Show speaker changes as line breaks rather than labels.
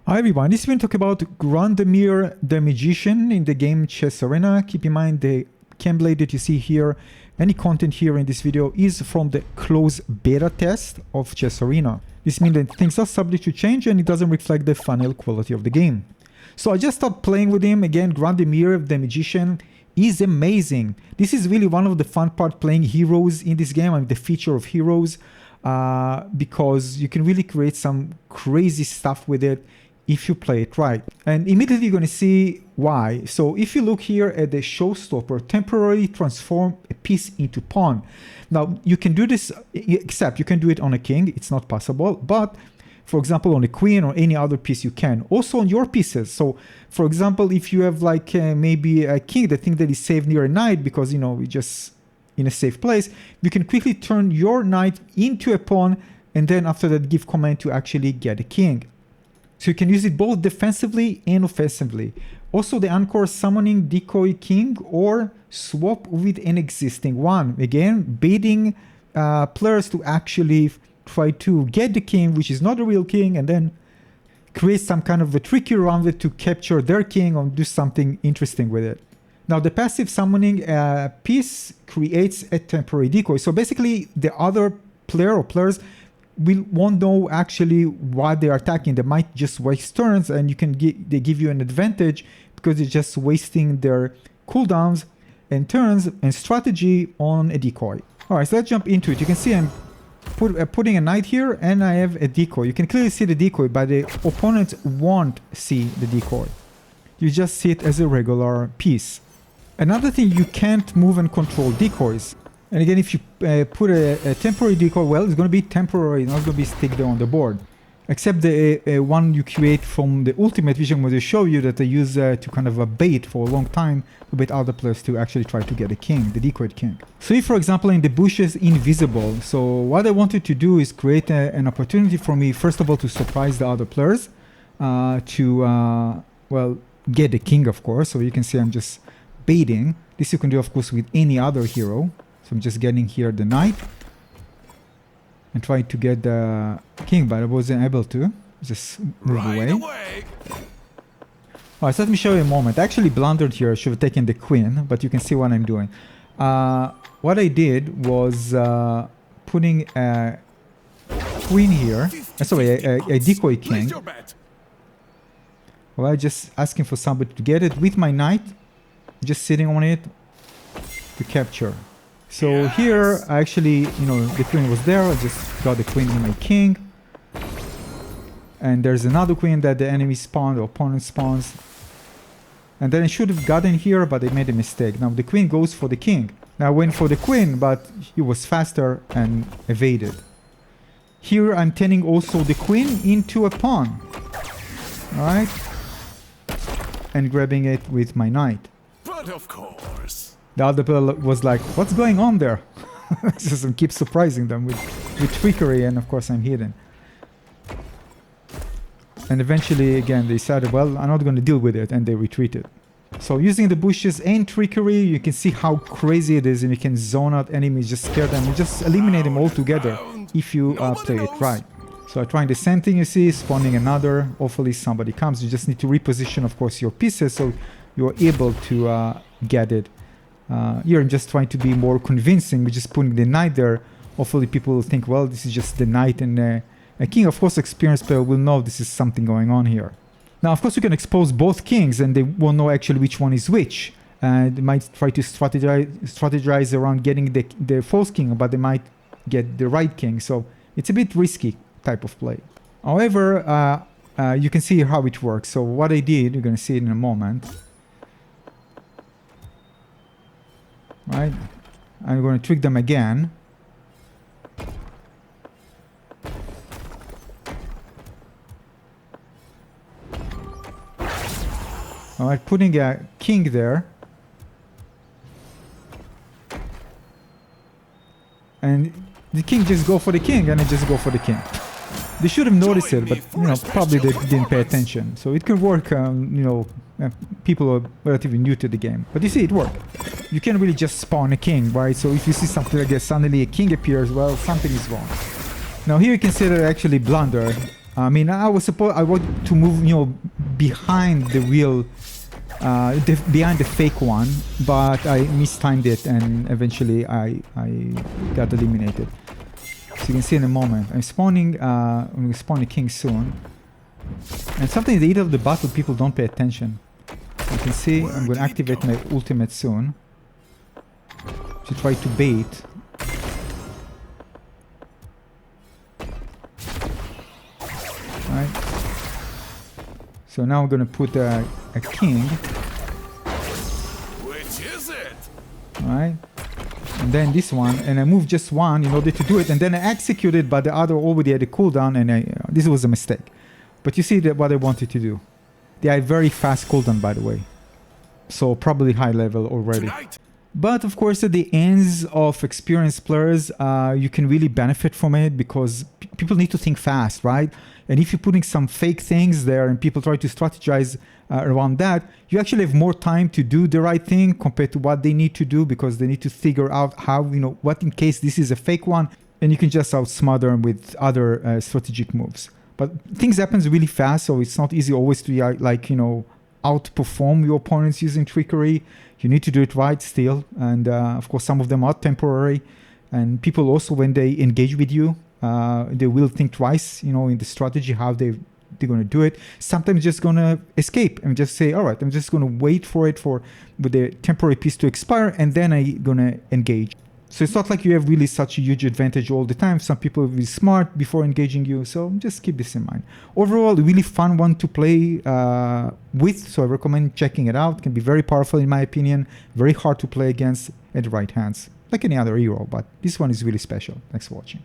Hi everyone, this is going to talk about Grandemir the Magician in the game Chess Arena. Keep in mind the chem blade that you see here, any content here in this video is from the closed beta test of Chess Arena. This means that things are subject to change and it doesn't reflect the final quality of the game. So I just started playing with him again. Grandemir the Magician is amazing. This is really one of the fun part playing heroes in this game. I mean the feature of heroes because you can really create some crazy stuff with it if you play it right. And immediately you're going to see why. So if you look here at the showstopper, temporarily transform a piece into pawn. Now you can do this, except you can do it on a king, it's not possible, but for example on a queen or any other piece you can. Also on your pieces. So for example, if you have like maybe a king that think that is safe near a knight because you know we just in a safe place, you can quickly turn your knight into a pawn and then after that give command to actually get a king. So you can use it both defensively and offensively. Also the Anchor summoning decoy king or swap with an existing one. Again, baiting players to actually try to get the king, which is not a real king, and then create some kind of a tricky around it to capture their king or do something interesting with it. Now the passive summoning piece creates a temporary decoy. So basically the other player or players won't know actually why they're attacking. They might just waste turns and they give you an advantage because they're just wasting their cooldowns and turns and strategy on a decoy. Alright, so let's jump into it. You can see I'm putting a knight here and I have a decoy. You can clearly see the decoy, but the opponents won't see the decoy. You just see it as a regular piece. Another thing, you can't move and control decoys. And again, if you put a temporary decoy, well, it's going to be temporary, not going to be stick there on the board. Except the one you create from the ultimate, which I'm going to show you that I use to kind of a bait for a long time to bait other players to actually try to get a king, the decoyed king. So if, for example, in the bushes, invisible. So what I wanted to do is create an opportunity for me, first of all, to surprise the other players, well, get the king, of course. So you can see I'm just baiting. This you can do, of course, with any other hero. So I'm just getting here the knight and trying to get the king, but I wasn't able to. Just move away. Alright, so let me show you a moment. I actually blundered here. I should have taken the queen, but you can see what I'm doing. What I did was putting a queen here. Sorry, a decoy king. Well, just asking for somebody to get it with my knight. Just sitting on it to capture. So here, I actually, the queen was there. I just got the queen in my king. And there's another queen that the enemy spawned, or opponent spawns. And then I should have gotten here, but I made a mistake. Now the queen goes for the king. Now I went for the queen, but he was faster and evaded. Here I'm turning also the queen into a pawn. Alright? And grabbing it with my knight.
But of course.
The other player was like, what's going on there? Just keep surprising them with trickery, and of course I'm hidden. And eventually, again, they decided, well, I'm not going to deal with it, and they retreated. So using the bushes and trickery, you can see how crazy it is, and you can zone out enemies, just scare them, and just eliminate them all together if you play it right. So I'm trying the same thing, you see, spawning another. Hopefully somebody comes. You just need to reposition, of course, your pieces so you're able to get it. Here I'm just trying to be more convincing. We're just putting the knight there. Hopefully people will think, well, this is just the knight and a king. Of course, experienced player will know this is something going on here. Now, of course, you can expose both kings and they won't know actually which one is which. They might try to strategize around getting the false king, but they might get the right king. So it's a bit risky type of play. However, you can see how it works. So what I did, you're going to see it in a moment. Right, I'm going to trick them again. Alright, putting a king there. And the king just go for the king, and I just go for the king. They should have noticed it, but probably they didn't pay attention. So it can work, people are relatively new to the game. But you see, it worked. You can't really just spawn a king, right? So if you see something like this, suddenly a king appears, well, something is wrong. Now here you can see that I actually blundered. I mean, I want to move, you know, behind the real, behind the fake one, but I mistimed it and eventually I got eliminated. So you can see in a moment, I'm going to spawn a king soon. And something in the heat of the battle, people don't pay attention. You can see I'm going to activate my ultimate soon to try to bait. Right. So now I'm going to put a king.
Which is it?
Alright. And then this one, and I move just one in order to do it, and then I execute it, but the other already had a cooldown, and this was a mistake. But you see that what I wanted to do. They are very fast cooldown, by the way. So probably high level already.
Tonight.
But of course, at the ends of experienced players, you can really benefit from it because people need to think fast, right? And if you're putting some fake things there and people try to strategize around that, you actually have more time to do the right thing compared to what they need to do because they need to figure out how, you know, what in case this is a fake one, and you can just outsmart them with other strategic moves. But things happen really fast, so it's not easy always to, like, you know, outperform your opponents using trickery. You need to do it right still, and of course some of them are temporary, and people also, when they engage with you, they will think twice, you know, in the strategy how they're going to do it. Sometimes just going to escape and just say, all right, I'm just going to wait for it with the temporary piece to expire, and then I'm going to engage. So it's not like you have really such a huge advantage all the time. Some people will be smart before engaging you, so just keep this in mind. Overall, a really fun one to play with, so I recommend checking it out. It can be very powerful in my opinion, very hard to play against at the right hands, like any other hero, but this one is really special. Thanks for watching.